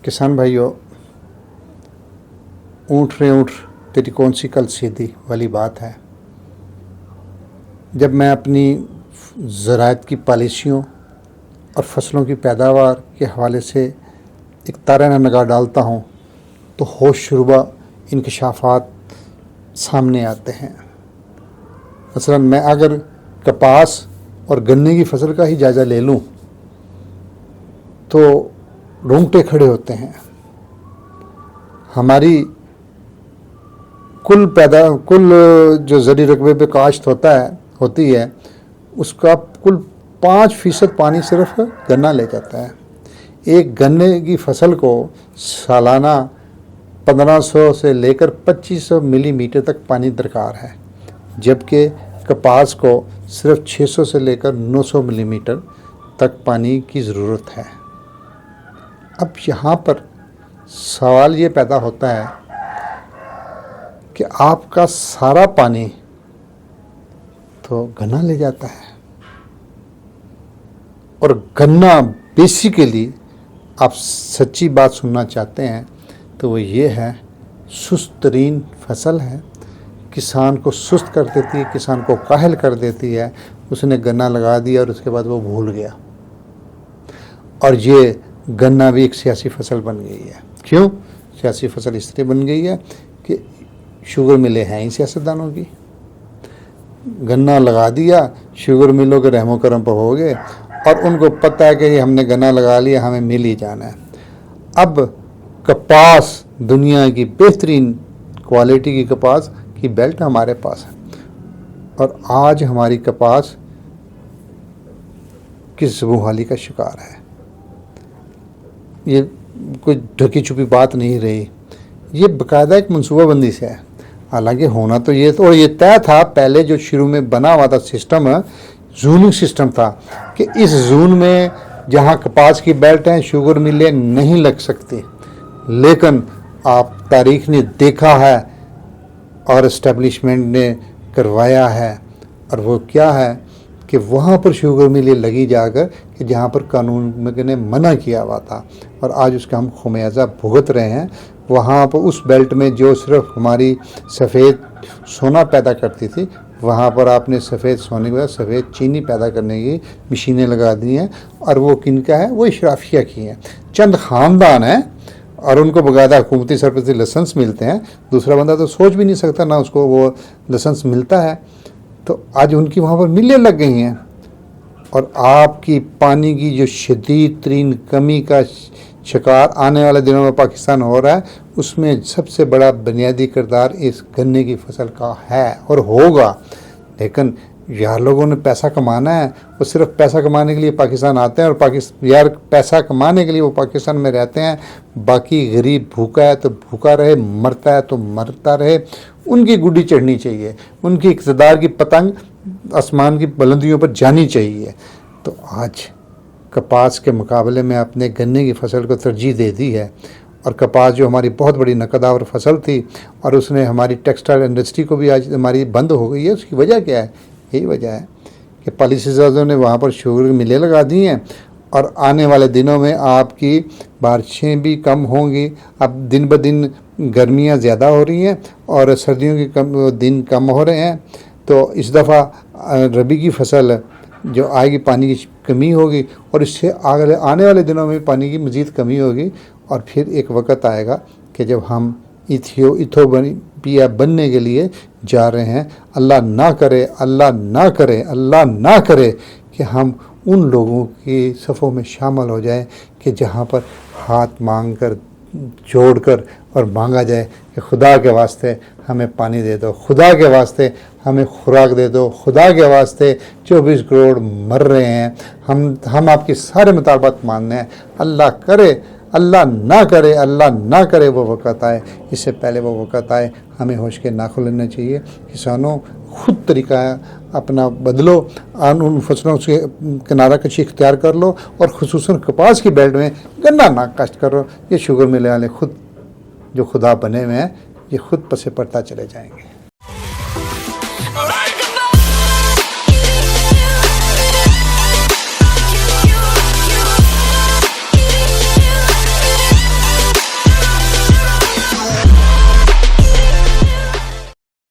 किसान भाइयों, ऊँट रे ऊँट तेरी कौन सी कल सीधी वाली बात है। जब मैं अपनी ज़राअत की पॉलिसियों और फसलों की पैदावार के हवाले से एक ताराना निगाह डालता हूँ तो होशरुबा इंकशाफात सामने आते हैं। मसलन मैं अगर कपास और गन्ने की फसल का ही जायज़ा ले लूँ तो रोंगटे खड़े होते हैं। हमारी कुल जो ज़री रकबे पे काश्त होती है उसका कुल 5% पानी सिर्फ गन्ना ले जाता है। एक गन्ने की फसल को सालाना 1500 से लेकर 2500 मिलीमीटर तक पानी दरकार है, जबकि कपास को सिर्फ 600 से लेकर 900 मिलीमीटर तक पानी की ज़रूरत है। अब यहाँ पर सवाल ये पैदा होता है कि आपका सारा पानी तो गन्ना ले जाता है, और गन्ना बेसिकली आप सच्ची बात सुनना चाहते हैं तो वो ये है, सुस्त तरीन फसल है। किसान को सुस्त कर देती है, किसान को काहिल कर देती है। उसने गन्ना लगा दिया और उसके बाद वो भूल गया, और ये गन्ना भी एक सियासी फसल बन गई है। क्यों सियासी फसल इसलिए बन गई है कि शुगर मिलें हैं ही सियासतदानों की। गन्ना लगा दिया, शुगर मिलों के रहमो करम पर हो गए, और उनको पता है कि ये हमने गन्ना लगा लिया, हमें मिल ही जाना है। अब कपास, दुनिया की बेहतरीन क्वालिटी की कपास की बेल्ट हमारे पास है, और आज हमारी कपास किस बहाली का शिकार है। ये कोई ढकी छुपी बात नहीं रही, ये बाकायदा एक मनसूबाबंदी से है। हालांकि होना तो ये तो, और ये तय था पहले जो शुरू में बना हुआ था सिस्टम, जूनिंग सिस्टम था कि इस जून में जहाँ कपास की बेल्ट हैं शुगर मिलें नहीं लग सकती। लेकिन आप तारीख ने देखा है और इस्टेब्लिशमेंट ने करवाया है, और वो क्या है कि वहाँ पर शुगर मिलें लगी जाकर कि जहाँ पर कानून ने मना किया हुआ था, और आज उसका हम खुमियाजा भुगत रहे हैं। वहाँ पर उस बेल्ट में जो सिर्फ हमारी सफ़ेद सोना पैदा करती थी, वहाँ पर आपने सफ़ेद सोने के बाद सफ़ेद चीनी पैदा करने की मशीनें लगा दी हैं, और वो किनका है, वो इशराफिया की हैं। चंद ख़ानदान हैं और उनको बाकायदा हुकूमती सर पर लाइसेंस मिलते हैं। दूसरा बंदा तो सोच भी नहीं सकता ना उसको वो लाइसेंस मिलता है। तो आज उनकी वहाँ पर मिलें लग गई हैं, और आपकी पानी की जो शदीद तरीन कमी का शिकार आने वाले दिनों में पाकिस्तान हो रहा है, उसमें सबसे बड़ा बुनियादी किरदार इस गन्ने की फसल का है और होगा। लेकिन यार लोगों ने पैसा कमाना है, वो सिर्फ पैसा कमाने के लिए पाकिस्तान आते हैं, और यार पैसा कमाने के लिए वो पाकिस्तान में रहते हैं। बाकी गरीब भूखा है तो भूखा रहे, मरता है तो मरता रहे। उनकी गुड्डी चढ़नी चाहिए, उनकी इक़्तिदार की पतंग आसमान की बुलंदियों पर जानी चाहिए। तो आज कपास के मुकाबले में अपने गन्ने की फसल को तरजीह दे दी है, और कपास जो हमारी बहुत बड़ी नकदावर फसल थी, और उसने हमारी टेक्सटाइल इंडस्ट्री को भी आज हमारी बंद हो गई है। उसकी वजह क्या है? यही वजह है कि पॉलिसीज़ों ने वहाँ पर शुगर मिलें लगा दी हैं, और आने वाले दिनों में आपकी बारिशें भी कम होंगी। अब दिन ब दिन गर्मियाँ ज़्यादा हो रही हैं और सर्दियों के दिन कम हो रहे हैं। तो इस दफ़ा रबी की फसल जो आएगी, पानी की कमी होगी, और इससे आने वाले दिनों में पानी की मज़ीद कमी होगी। और फिर एक वक्त आएगा कि जब हम इथियोपिया बनने के लिए जा रहे हैं। अल्लाह ना करे, अल्लाह ना करे, अल्लाह ना करे कि हम उन लोगों की सफ़ों में शामिल हो जाएं कि जहाँ पर हाथ मांग कर, जोड़ कर और मांगा जाए कि खुदा के वास्ते हमें पानी दे दो, खुदा के वास्ते हमें खुराक दे दो, खुदा के वास्ते 24 करोड़ मर रहे हैं, हम आपकी सारे मुतालबात मानने हैं। अल्लाह करे, अल्लाह ना करे, अल्लाह ना करे वो वक़्त आए। इससे पहले वो वक़्त आए, हमें होश के नाखुन लेना चाहिए। किसानों, खुद तरीका अपना बदलो, उन फसलों से किनारा कशी इख्तियार कर लो, और खुसूसन कपास की बेल्ट में गन्ना ना काश्त करो। ये शुगर मिले वाले खुद जो खुदा बने हुए हैं, ये खुद पसे पड़ता चले जाएंगे।